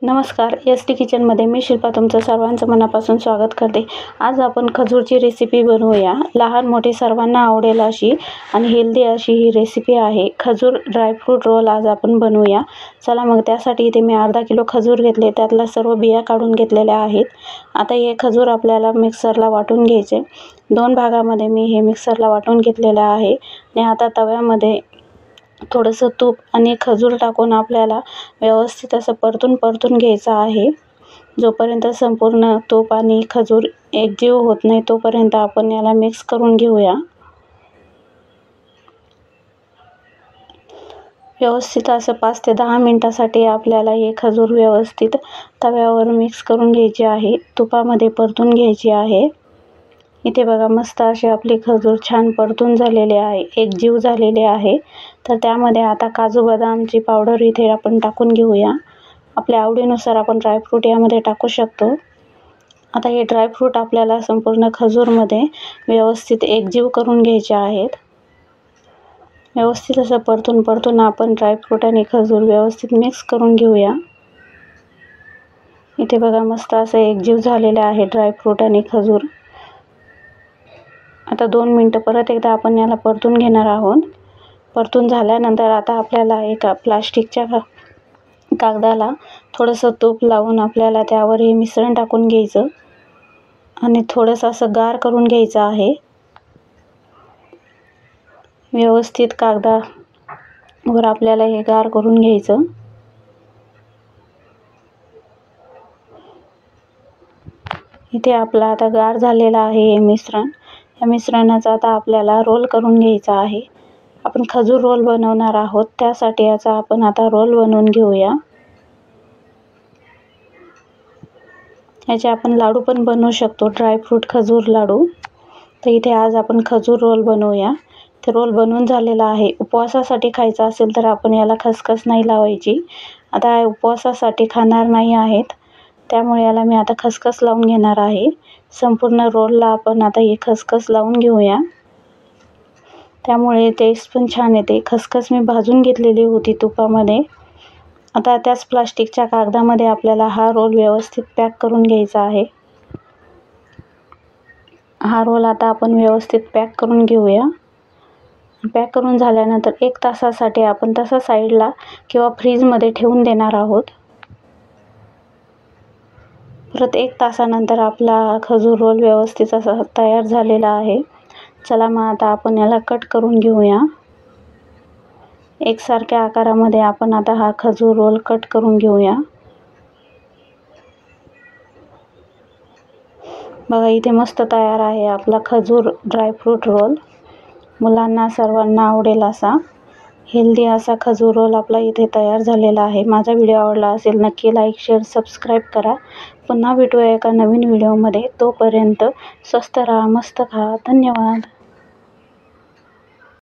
नमस्कार, एस.टी. किचनमध्ये मी शिल्पा तुमचं सर्वांचं मनापासून स्वागत करते. आज आपण खजूरची रेसिपी बनवूया. लहान मोठी सर्वांना आवडेल अशी आणि हेल्दी अशी ही रेसिपी आहे. खजूर ड्रायफ्रूट रोल आज आपण बनवूया. चला मग त्यासाठी इथे मी अर्धा किलो खजूर घेतले, त्यातल्या सर्व बिया काढून घेतलेल्या आहेत. आता हे खजूर आपल्याला मिक्सरला वाटून घ्यायचे. 2 भागामध्ये मी हे मिक्सरला वाटून घेतलेलं आहे. आणि आता तव्यामध्ये थोडंसं तूप आणि खजूर टाकून आपल्याला व्यवस्थित असं परतून घ्यायचं आहे. जोपर्यंत संपूर्ण तूप आणि खजूर एकजीव होत नाही तोपर्यंत आपण याला मिक्स करून घेऊया. व्यवस्थित असं 5 ते 10 मिनिटासाठी आपल्याला हे खजूर व्यवस्थित तव्यावर मिक्स करून घ्यायचे आहे. तुपामध्ये परतून घ्यायची आहे. इथे बघा मस्त असे आपले खजूर छान परतून झालेले आहे, एकजीव झालेले आहे. तर त्यामध्ये आता काजू बदामची पावडर इथे आपण टाकून घेऊया. आपल्या आवडीनुसार आपण ड्रायफ्रूट यामध्ये टाकू शकतो. आता हे ड्रायफ्रूट आपल्याला संपूर्ण खजूरमध्ये व्यवस्थित एकजीव करून घ्यायचे आहेत. व्यवस्थित असं परतून आपण ड्रायफ्रूट आणि खजूर व्यवस्थित मिक्स करून घेऊया. इथे बघा मस्त असं एकजीव झालेलं आहे ड्रायफ्रूट आणि खजूर. आता 2 मिनिटं परत एकदा आपण याला परतून घेणार आहोत. परतून झाल्यानंतर आता आपल्याला एका प्लास्टिकच्या कागदाला थोडंसं तूप लावून आपल्याला त्यावर हे मिश्रण टाकून घ्यायचं आणि थोडंसं असं गार करून घ्यायचं आहे. व्यवस्थित कागदावर आपल्याला हे गार करून घ्यायचं. इथे आपलं आता गार झालेलं आहे हे मिश्रण. या मिश्रणाचा आता आपल्याला रोल करून घ्यायचा आहे. आपण खजूर रोल बनवणार आहोत, त्यासाठी याचा आपण आता रोल बनवून घेऊया. याचे आपण लाडू पण बनवू शकतो, ड्रायफ्रूट खजूर लाडू. तर इथे आज आपण खजूर रोल बनवूया. ते रोल बनवून झालेला आहे. उपवासासाठी खायचा असेल तर आपण याला खसखस नाही लावायची. आता उपवासासाठी खाणार नाही आहेत, त्यामुळे याला मी आता खसखस लावून घेणार आहे. संपूर्ण रोलला आपण आता ही खसखस लावून घेऊया. त्यामुळे टेस्ट पण छान येते. खसखस मी भाजून घेतलेली होती तुपामध्ये. आता त्याच प्लास्टिकच्या कागदामध्ये आपल्याला हा रोल व्यवस्थित पॅक करून घ्यायचा आहे. हा रोल आता आपण व्यवस्थित पॅक करून घेऊया. पॅक करून झाल्यानंतर 1 तासासाठी आपण तसा साईडला किंवा फ्रीजमध्ये ठेवून देणार आहोत. परत 1 तासानंतर आपला खजूर रोल व्यवस्थित असा तयार झालेला आहे. चला मग आता आपण याला कट करून घेऊया. एकसारख्या आकारामध्ये आपण आता हा खजूर रोल कट करून घेऊया. बघा इथे मस्त तयार आहे आपला खजूर ड्रायफ्रूट रोल. मुलांना सर्वांना आवडेल असा हेल्दी असा खजूर रोल आपला इथे तयार झालेला आहे. माझा व्हिडिओ आवडला असेल नक्की लाईक, शेअर, सबस्क्राईब करा. पुन्हा भेटूया एका नवीन व्हिडिओमध्ये. तोपर्यंत स्वस्त राहा, मस्त खा. धन्यवाद.